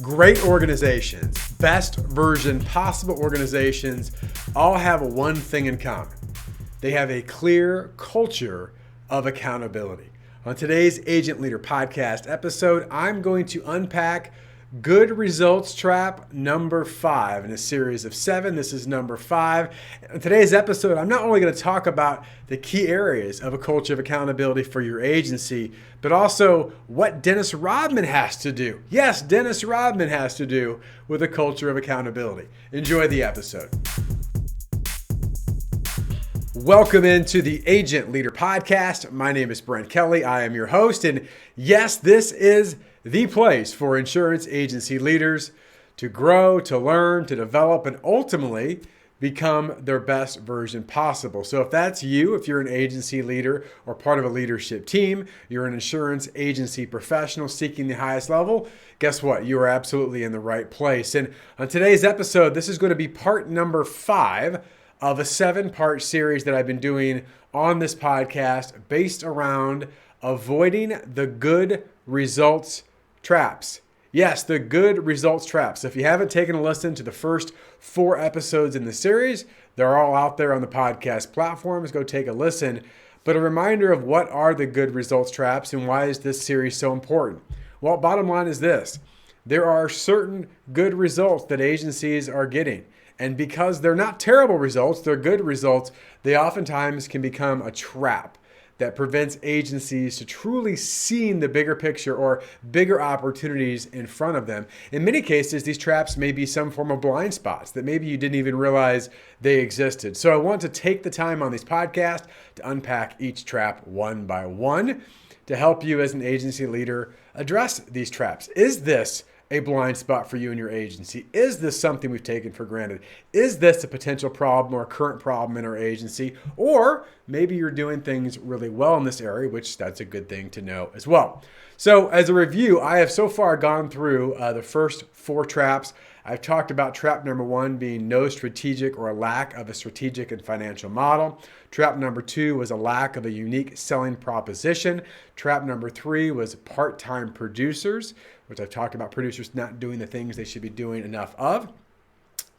Great organizations, best version possible organizations, all have one thing in common. They have a clear culture of accountability. On today's Agent Leader Podcast episode, I'm going to unpack Good Results Trap number 5 in a series of 7. This is number 5. In today's episode, I'm not only going to talk about the key areas of a culture of accountability for your agency, but also what Dennis Rodman has to do. Yes, Dennis Rodman has to do with a culture of accountability. Enjoy the episode. Welcome into the Agent Leader Podcast. My name is Brent Kelly. I am your host. And yes, this is the place for insurance agency leaders to grow, to learn, to develop, and ultimately become their best version possible. So if that's you, if you're an agency leader or part of a leadership team, you're an insurance agency professional seeking the highest level, guess what? You are absolutely in the right place. And on today's episode, this is going to be part number 5 of a 7-part series that I've been doing on this podcast based around avoiding the good results traps. Yes, the good results traps. If you haven't taken a listen to the first 4 episodes in the series, they're all out there on the podcast platforms. Go take a listen. But a reminder of what are the good results traps and why is this series so important? Well, bottom line is this. There are certain good results that agencies are getting. And because they're not terrible results, they're good results, they oftentimes can become a trap that prevents agencies to truly seeing the bigger picture or bigger opportunities in front of them. In many cases, these traps may be some form of blind spots that maybe you didn't even realize they existed. So I want to take the time on these podcasts to unpack each trap one by one to help you as an agency leader address these traps. Is this a blind spot for you and your agency? Is this something we've taken for granted? Is this a potential problem or a current problem in our agency? Or maybe you're doing things really well in this area, which that's a good thing to know as well. So as a review, I have so far gone through the first 4 traps. I've talked about trap number 1 being no strategic or a lack of a strategic and financial model. Trap number 2 was a lack of a unique selling proposition. Trap number 3 was part-time producers, which I've talked about producers not doing the things they should be doing enough of,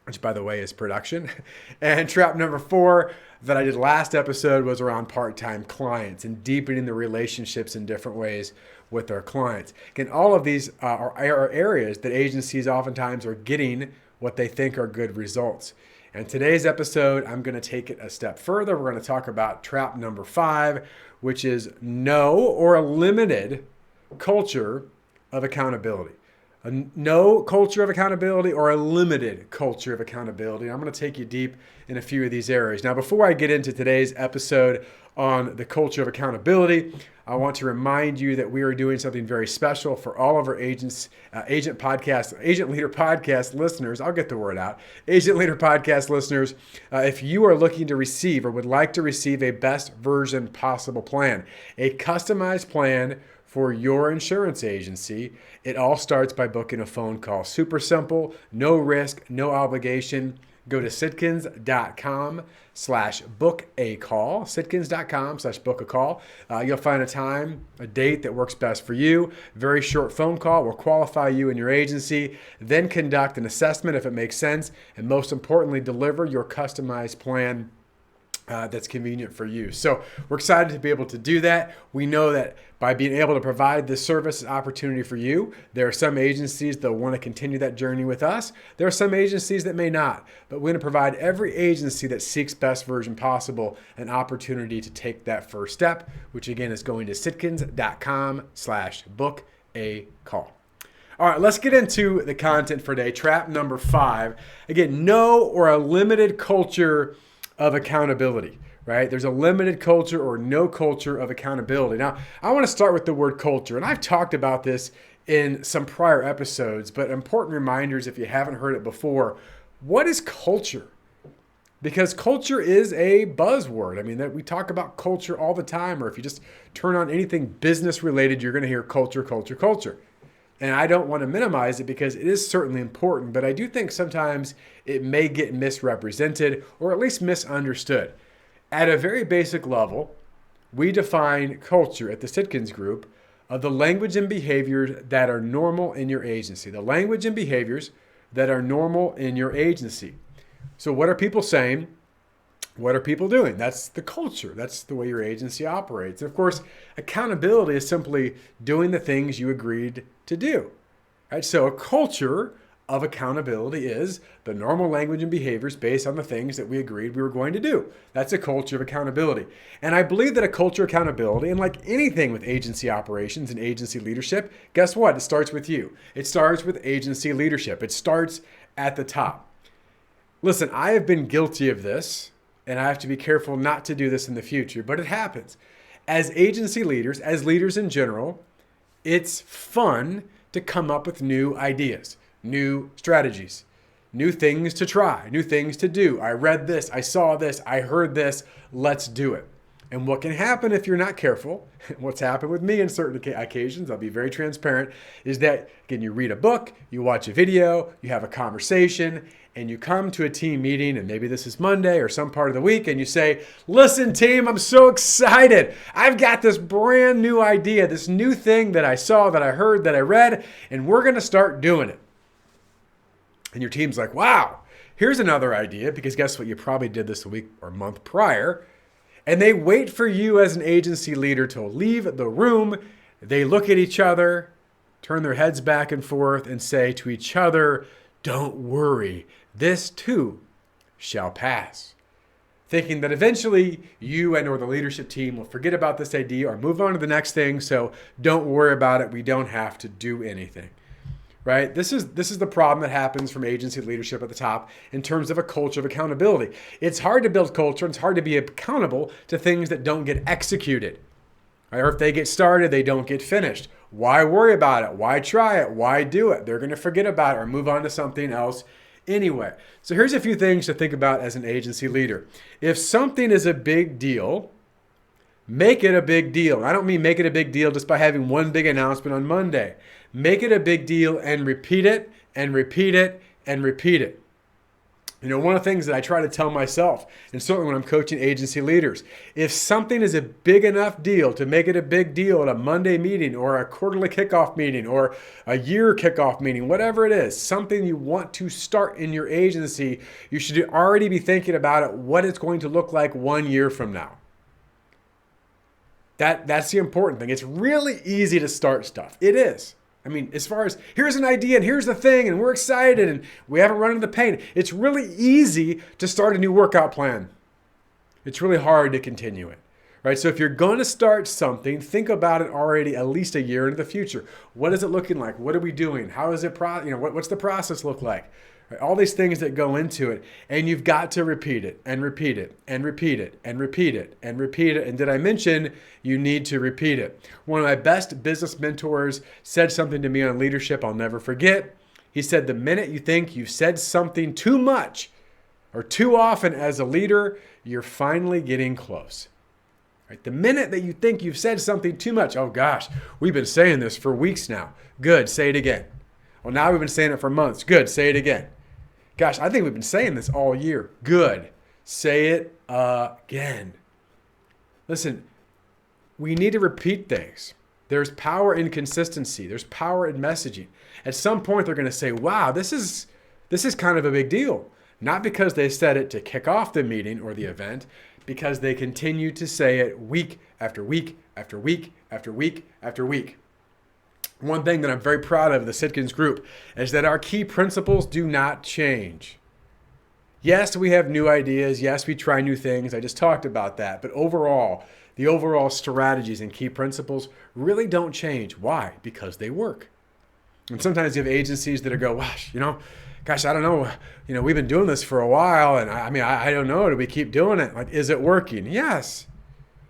which by the way is production. And trap number 4 that I did last episode was around part-time clients and deepening the relationships in different ways with our clients. Again, all of these are areas that agencies oftentimes are getting what they think are good results. And today's episode, I'm going to take it a step further. We're going to talk about trap number 5, which is no or a limited culture of accountability. A no culture of accountability or a limited culture of accountability. I'm going to take you deep in a few of these areas. Now, before I get into today's episode on the culture of accountability, I want to remind you that we are doing something very special for all of our agent leader podcast listeners. I'll get the word out. Agent leader podcast listeners, if you are looking to receive or would like to receive a best version possible plan, a customized plan for your insurance agency, it all starts by booking a phone call. Super simple, no risk, no obligation. Go to sitkins.com/book-a-call, sitkins.com/book-a-call. You'll find a time, a date that works best for you. Very short phone call will qualify you and your agency, then conduct an assessment if it makes sense, and most importantly, deliver your customized plan that's convenient for you. So we're excited to be able to do that. We know that by being able to provide this service opportunity for you, there are some agencies that want to continue that journey with us. There are some agencies that may not, but we're going to provide every agency that seeks best version possible an opportunity to take that first step, which again is going to sitkins.com/book-a-call. All right, let's get into the content for today. Trap number 5. Again, no or a limited culture of accountability, right? There's a limited culture or no culture of accountability. Now, I want to start with the word culture, and I've talked about this in some prior episodes, but important reminders if you haven't heard it before. What is culture? Because culture is a buzzword. I mean, that we talk about culture all the time, or if you just turn on anything business related, you're going to hear culture, culture, culture. And I don't want to minimize it because it is certainly important, but I do think sometimes it may get misrepresented or at least misunderstood. At a very basic level, we define culture at the Sitkins Group of the language and behaviors that are normal in your agency. The language and behaviors that are normal in your agency. So what are people saying? What are people doing? That's the culture. That's the way your agency operates. And of course, accountability is simply doing the things you agreed to do. Right? So a culture of accountability is the normal language and behaviors based on the things that we agreed we were going to do. That's a culture of accountability. And I believe that a culture of accountability, and like anything with agency operations and agency leadership, guess what? It starts with you. It starts with agency leadership. It starts at the top. Listen, I have been guilty of this, and I have to be careful not to do this in the future, but it happens. As agency leaders, as leaders in general, it's fun to come up with new ideas, new strategies, new things to try, new things to do. I read this, I saw this, I heard this, let's do it. And what can happen if you're not careful, what's happened with me in certain occasions, I'll be very transparent, is that, again, you read a book, you watch a video, you have a conversation, and you come to a team meeting, and maybe this is Monday or some part of the week, and you say, listen, team, I'm so excited. I've got this brand new idea, this new thing that I saw, that I heard, that I read, and we're going to start doing it. And your team's like, wow, here's another idea, because guess what? You probably did this a week or month prior. And they wait for you as an agency leader to leave the room. They look at each other, turn their heads back and forth, and say to each other, don't worry, this too shall pass. Thinking that eventually you and or the leadership team will forget about this idea or move on to the next thing. So don't worry about it. We don't have to do anything. Right? This is the problem that happens from agency leadership at the top in terms of a culture of accountability. It's hard to build culture. And it's hard to be accountable to things that don't get executed. Right? Or if they get started, they don't get finished. Why worry about it? Why try it? Why do it? They're going to forget about it or move on to something else anyway. So here's a few things to think about as an agency leader. If something is a big deal, make it a big deal. I don't mean make it a big deal just by having one big announcement on Monday. Make it a big deal and repeat it and repeat it and repeat it. You know, one of the things that I try to tell myself, and certainly when I'm coaching agency leaders, if something is a big enough deal to make it a big deal at a Monday meeting or a quarterly kickoff meeting or a year kickoff meeting, whatever it is, something you want to start in your agency, you should already be thinking about it, what it's going to look like 1 year from now. That's the important thing. It's really easy to start stuff. It is. I mean, as far as here's an idea and here's the thing and we're excited and we haven't run into the pain. It's really easy to start a new workout plan. It's really hard to continue it, right? So if you're going to start something, think about it already at least a year into the future. What is it looking like? What are we doing? How is it, what's the process look like? Right? All these things that go into it, and you've got to repeat it and repeat it and repeat it and repeat it and repeat it. And did I mention you need to repeat it? One of my best business mentors said something to me on leadership I'll never forget. He said, the minute you think you've said something too much or too often as a leader, you're finally getting close. Right? The minute that you think you've said something too much, oh gosh, we've been saying this for weeks now. Good, say it again. Well, now we've been saying it for months. Good, say it again. Gosh, I think we've been saying this all year. Good. Say it again. Listen, we need to repeat things. There's power in consistency. There's power in messaging. At some point, they're going to say, wow, this is kind of a big deal. Not because they said it to kick off the meeting or the event, because they continue to say it week after week after week after week after week. One thing that I'm very proud of the Sitkins group is that our key principles do not change. Yes, we have new ideas. Yes, we try new things. I just talked about that. But overall, the overall strategies and key principles really don't change. Why? Because they work. And sometimes you have agencies that go, gosh, I don't know. We've been doing this for a while. And I don't know. Do we keep doing it? Like, is it working? Yes.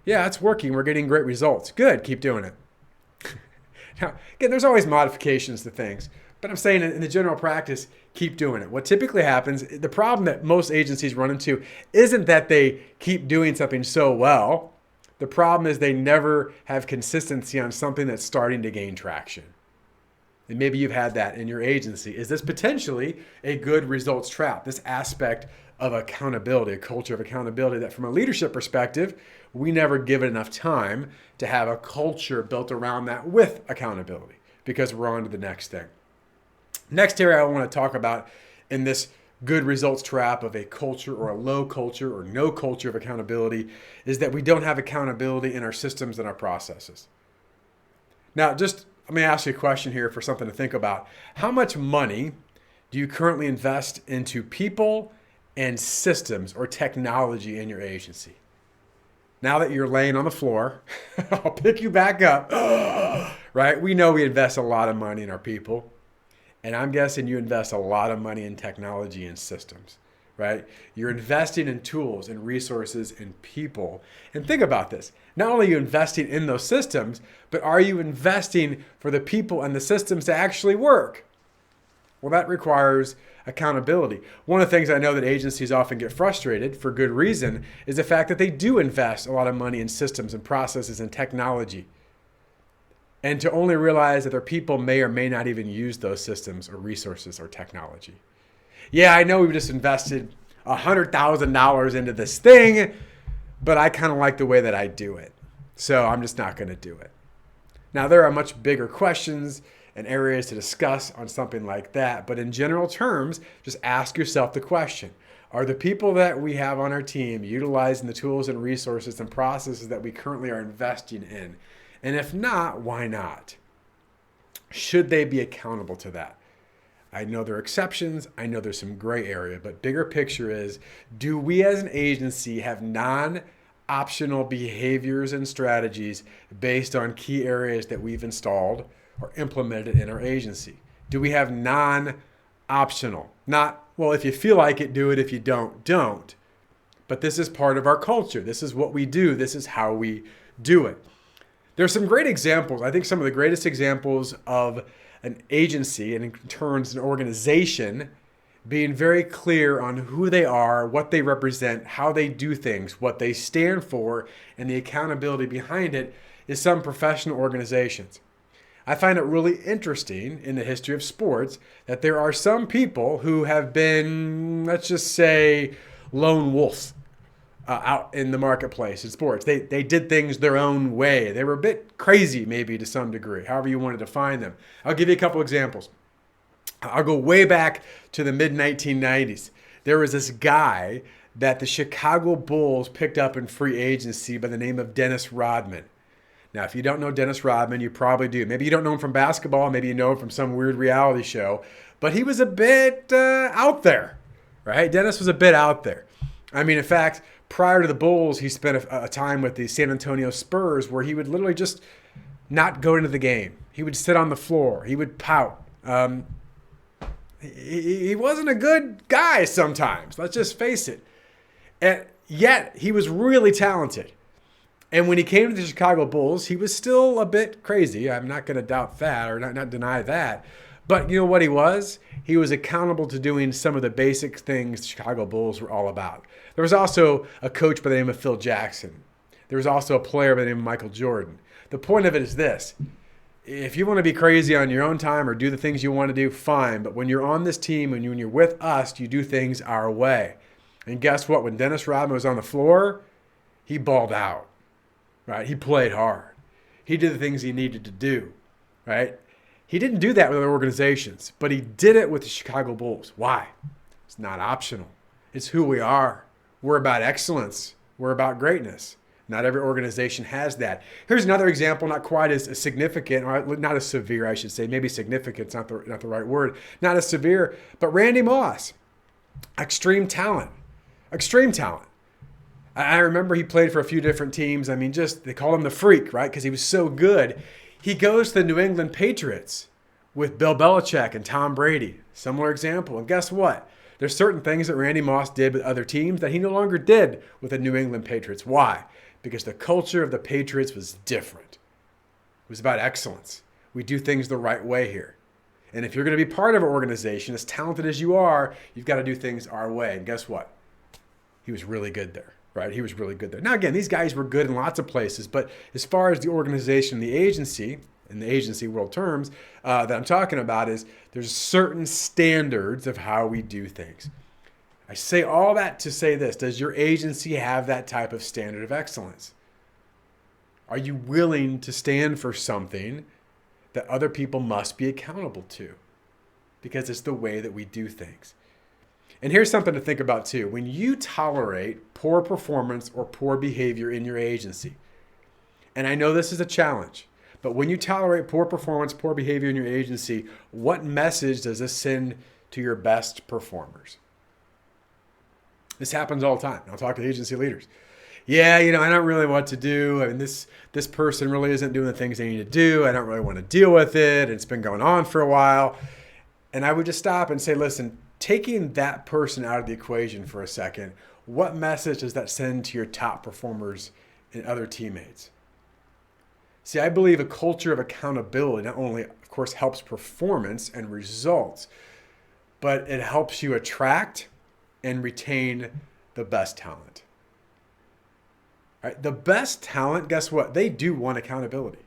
Yeah, it's working. We're getting great results. Good. Keep doing it. Now, again, there's always modifications to things, but I'm saying in the general practice, keep doing it. What typically happens, the problem that most agencies run into isn't that they keep doing something so well. The problem is they never have consistency on something that's starting to gain traction. and maybe you've had that in your agency, is this potentially a good results trap? This aspect of accountability, a culture of accountability that from a leadership perspective, we never give it enough time to have a culture built around that with accountability, because we're on to the next thing. Next area I want to talk about in this good results trap of a culture or a low culture or no culture of accountability is that we don't have accountability in our systems and our processes. Now, just let me ask you a question here for something to think about. How much money do you currently invest into people and systems or technology in your agency? Now that you're laying on the floor, I'll pick you back up, right? We know we invest a lot of money in our people. And I'm guessing you invest a lot of money in technology and systems, right? You're investing in tools and resources and people. And think about this. Not only are you investing in those systems, but are you investing for the people and the systems to actually work? Well, that requires accountability. One of the things I know that agencies often get frustrated, for good reason, is the fact that they do invest a lot of money in systems and processes and technology, and to only realize that their people may or may not even use those systems or resources or technology. Yeah, I know we've just invested $100,000 into this thing, but I kind of like the way that I do it, so I'm just not going to do it. Now, there are much bigger questions and areas to discuss on something like that, but in general terms, just ask yourself the question: are the people that we have on our team utilizing the tools and resources and processes that we currently are investing in? And if not, why not? Should they be accountable to that? I know there are exceptions. I know there's some gray area, but bigger picture is, do we as an agency have non-optional behaviors and strategies based on key areas that we've installed or implemented in our agency? Do we have non-optional? Not, well, if you feel like it, do it. If you don't, don't. But this is part of our culture. This is what we do. This is how we do it. There's some great examples. I think some of the greatest examples of an agency, and in turns an organization, being very clear on who they are, what they represent, how they do things, what they stand for, and the accountability behind it is some professional organizations. I find it really interesting in the history of sports that there are some people who have been, let's just say, lone wolves out in the marketplace in sports. They did things their own way. They were a bit crazy, maybe to some degree, however you want to define them. I'll give you a couple examples. I'll go way back to the mid-1990s. There was this guy that the Chicago Bulls picked up in free agency by the name of Dennis Rodman. Now, if you don't know Dennis Rodman, you probably do. Maybe you don't know him from basketball. Maybe you know him from some weird reality show. But he was a bit out there, right? Dennis was a bit out there. I mean, in fact, prior to the Bulls, he spent a time with the San Antonio Spurs where he would literally just not go into the game. He would sit on the floor. He would pout. He wasn't a good guy sometimes. Let's just face it. And yet, he was really talented. And when he came to the Chicago Bulls, he was still a bit crazy. I'm not going to doubt that or not deny that. But you know what he was? He was accountable to doing some of the basic things the Chicago Bulls were all about. There was also a coach by the name of Phil Jackson. There was also a player by the name of Michael Jordan. The point of it is this: if you want to be crazy on your own time or do the things you want to do, fine. But when you're on this team and when you're with us, you do things our way. And guess what? When Dennis Rodman was on the floor, he balled out, right? He played hard. He did the things he needed to do, right? He didn't do that with other organizations, but he did it with the Chicago Bulls. Why? It's not optional. It's who we are. We're about excellence. We're about greatness. Not every organization has that. Here's another example, not quite as significant, or not as severe, I should say. Maybe significant's not the right word. Not as severe, but Randy Moss. Extreme talent. Extreme talent. I remember he played for a few different teams. I mean, they called him the Freak, right? Because he was so good. He goes to the New England Patriots with Bill Belichick and Tom Brady. Similar example. And guess what? There's certain things that Randy Moss did with other teams that he no longer did with the New England Patriots. Why? Because the culture of the Patriots was different. It was about excellence. We do things the right way here. And if you're going to be part of an organization, as talented as you are, you've got to do things our way. And guess what? He was really good there. Right? He was really good there. Now, again, these guys were good in lots of places, but as far as the organization, the agency, in the agency world terms that I'm talking about is there's certain standards of how we do things. I say all that to say this. Does your agency have that type of standard of excellence? Are you willing to stand for something that other people must be accountable to? Because it's the way that we do things. And here's something to think about too. When you tolerate poor performance or poor behavior in your agency, and I know this is a challenge, but when you tolerate poor performance, poor behavior in your agency, what message does this send to your best performers? This happens all the time. I'll talk to agency leaders. Yeah, I don't really know what to do. I mean, this person really isn't doing the things they need to do. I don't really want to deal with it. It's been going on for a while. And I would just stop and say, listen, taking that person out of the equation for a second, what message does that send to your top performers and other teammates? See, I believe a culture of accountability not only, of course, helps performance and results, but it helps you attract and retain the best talent. All right? The best talent, guess what? They do want accountability.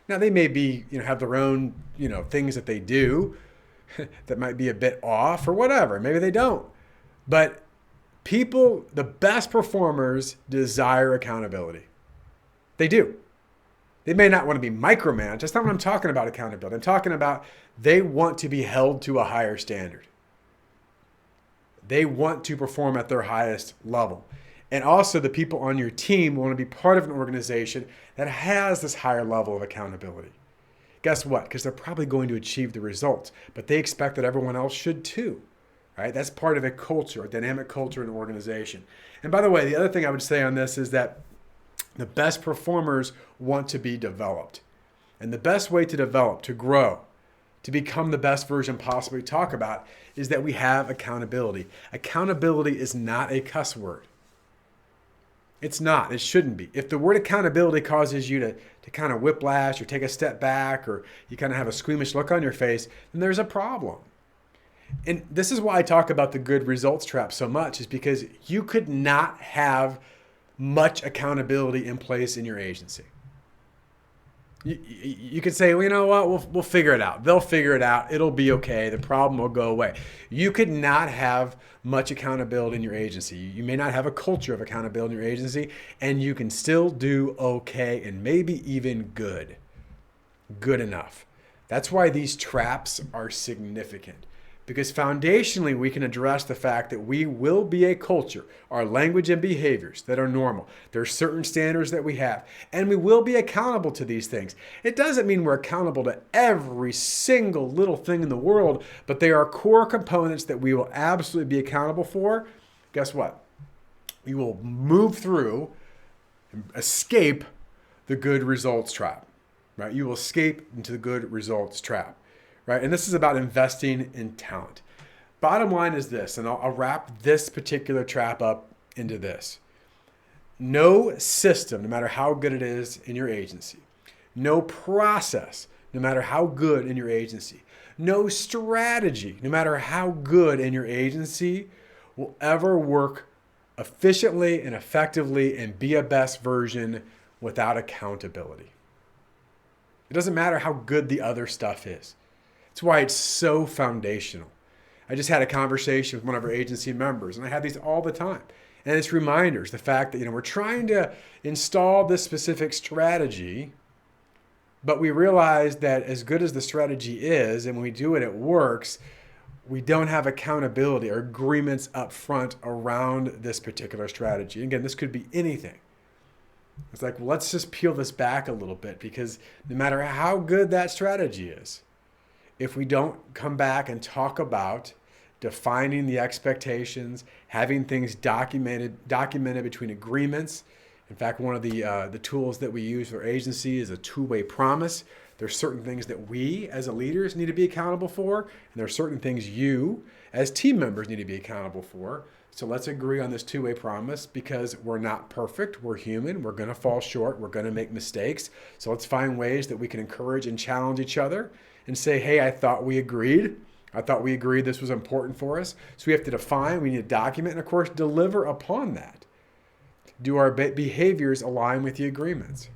Now they may be, have their own, things that they do that might be a bit off or whatever. Maybe they don't. But people, the best performers desire accountability. They do. They may not want to be micromanaged. That's not what I'm talking about, accountability. I'm talking about they want to be held to a higher standard. They want to perform at their highest level. And also the people on your team want to be part of an organization that has this higher level of accountability. Guess what? Because they're probably going to achieve the results, but they expect that everyone else should too. Right? That's part of a culture, a dynamic culture in an organization. And by the way, the other thing I would say on this is that the best performers want to be developed. And the best way to develop, to grow, to become the best version possible we talk about is that we have accountability. Accountability is not a cuss word. It's not. It shouldn't be. If the word accountability causes you to kind of whiplash or take a step back or you kind of have a squeamish look on your face, then there's a problem. And this is why I talk about the good results trap so much, is because you could not have much accountability in place in your agency. You could say, well, you know what, we'll figure it out. They'll figure it out. It'll be okay. The problem will go away. You could not have much accountability in your agency. You may not have a culture of accountability in your agency, and you can still do okay and maybe even good enough. That's why these traps are significant. Because foundationally, we can address the fact that we will be a culture, our language and behaviors that are normal. There are certain standards that we have, and we will be accountable to these things. It doesn't mean we're accountable to every single little thing in the world, but they are core components that we will absolutely be accountable for. Guess what? We will move through and escape the good results trap, right? You will escape into the good results trap. Right? And this is about investing in talent. Bottom line is this, and I'll wrap this particular trap up into this. No system, no matter how good it is in your agency, no process, no matter how good in your agency, no strategy, no matter how good in your agency, will ever work efficiently and effectively and be a best version without accountability. It doesn't matter how good the other stuff is. That's why it's so foundational. I just had a conversation with one of our agency members, and I have these all the time. And it's reminders, the fact that we're trying to install this specific strategy, but we realize that as good as the strategy is, and when we do it, it works, we don't have accountability or agreements up front around this particular strategy. Again, this could be anything. It's like, well, let's just peel this back a little bit, because no matter how good that strategy is, if we don't come back and talk about defining the expectations, having things documented between agreements. In fact, one of the tools that we use for agency is a two-way promise. There's certain things that we as leaders need to be accountable for, and there are certain things you as team members need to be accountable for. So let's agree on this two-way promise, because we're not perfect. We're human. We're going to fall short. We're going to make mistakes. So let's find ways that we can encourage and challenge each other and say, hey, I thought we agreed. I thought we agreed this was important for us. So we have to define, we need to document, and of course, deliver upon that. Do our behaviors align with the agreements?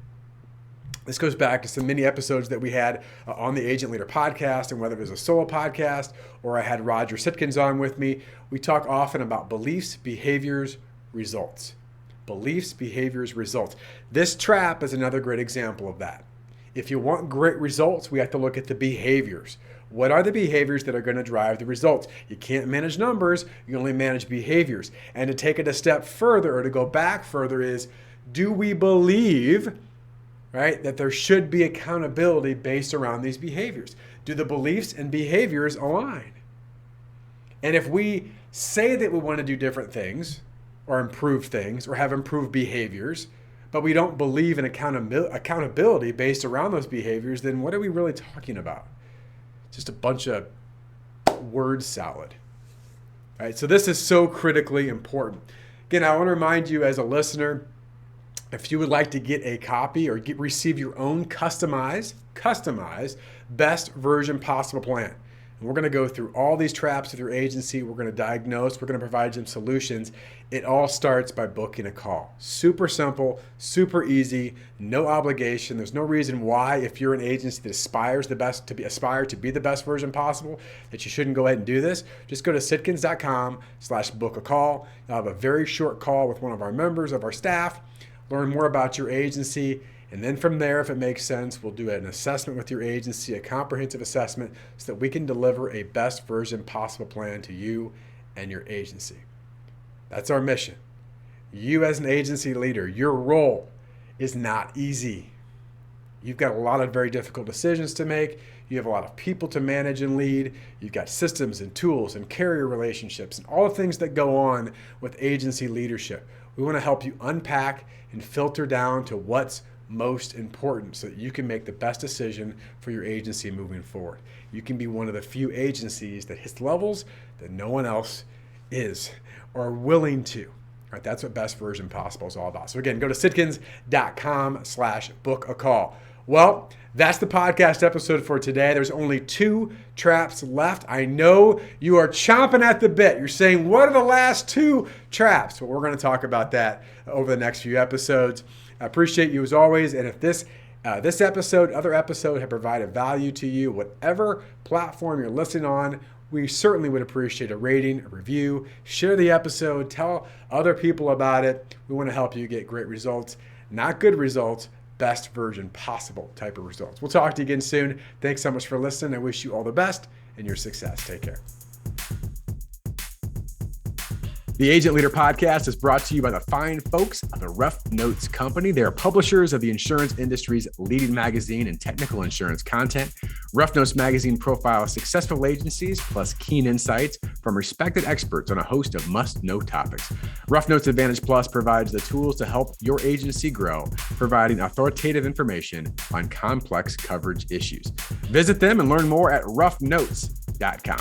This goes back to some mini episodes that we had on the Agent Leader podcast, and whether it was a solo podcast or I had Roger Sitkins on with me, we talk often about beliefs, behaviors, results. Beliefs, behaviors, results. This trap is another great example of that. If you want great results, we have to look at the behaviors. What are the behaviors that are going to drive the results? You can't manage numbers, you only manage behaviors. And to take it a step further, or to go back further, is do we believe, right, that there should be accountability based around these behaviors? Do the beliefs and behaviors align? And if we say that we want to do different things or improve things or have improved behaviors, but we don't believe in accountability based around those behaviors, then what are we really talking about? Just a bunch of word salad. All right, so this is so critically important. Again, I want to remind you as a listener, if you would like to get a copy or receive your own customized best version possible plan. And we're going to go through all these traps with your agency. We're going to diagnose. We're going to provide some solutions. It all starts by booking a call. Super simple, super easy, no obligation. There's no reason why, if you're an agency that aspire to be the best version possible, that you shouldn't go ahead and do this. Just go to sitkins.com/book a call. You'll have a very short call with one of our members of our staff. Learn more about your agency, and then from there, if it makes sense, we'll do an assessment with your agency, a comprehensive assessment, so that we can deliver a best version possible plan to you and your agency. That's our mission. You as an agency leader, your role is not easy. You've got a lot of very difficult decisions to make. You have a lot of people to manage and lead. You've got systems and tools and carrier relationships and all the things that go on with agency leadership. We want to help you unpack and filter down to what's most important so that you can make the best decision for your agency moving forward. You can be one of the few agencies that hits levels that no one else is or willing to. Right, that's what Best Version Possible is all about. So again, go to sitkins.com/book a call. Well, that's the podcast episode for today. There's only 2 traps left. I know you are chomping at the bit. You're saying, what are the last 2 traps? Well, we're going to talk about that over the next few episodes. I appreciate you as always. And if this episode, other episode have provided value to you, whatever platform you're listening on, we certainly would appreciate a rating, a review. Share the episode. Tell other people about it. We want to help you get great results, not good results, best version possible type of results. We'll talk to you again soon. Thanks so much for listening. I wish you all the best in your success. Take care. The Agent Leader Podcast is brought to you by the fine folks of the Rough Notes Company. They are publishers of the insurance industry's leading magazine and technical insurance content. Rough Notes magazine profiles successful agencies plus keen insights from respected experts on a host of must-know topics. Rough Notes Advantage Plus provides the tools to help your agency grow, providing authoritative information on complex coverage issues. Visit them and learn more at roughnotes.com.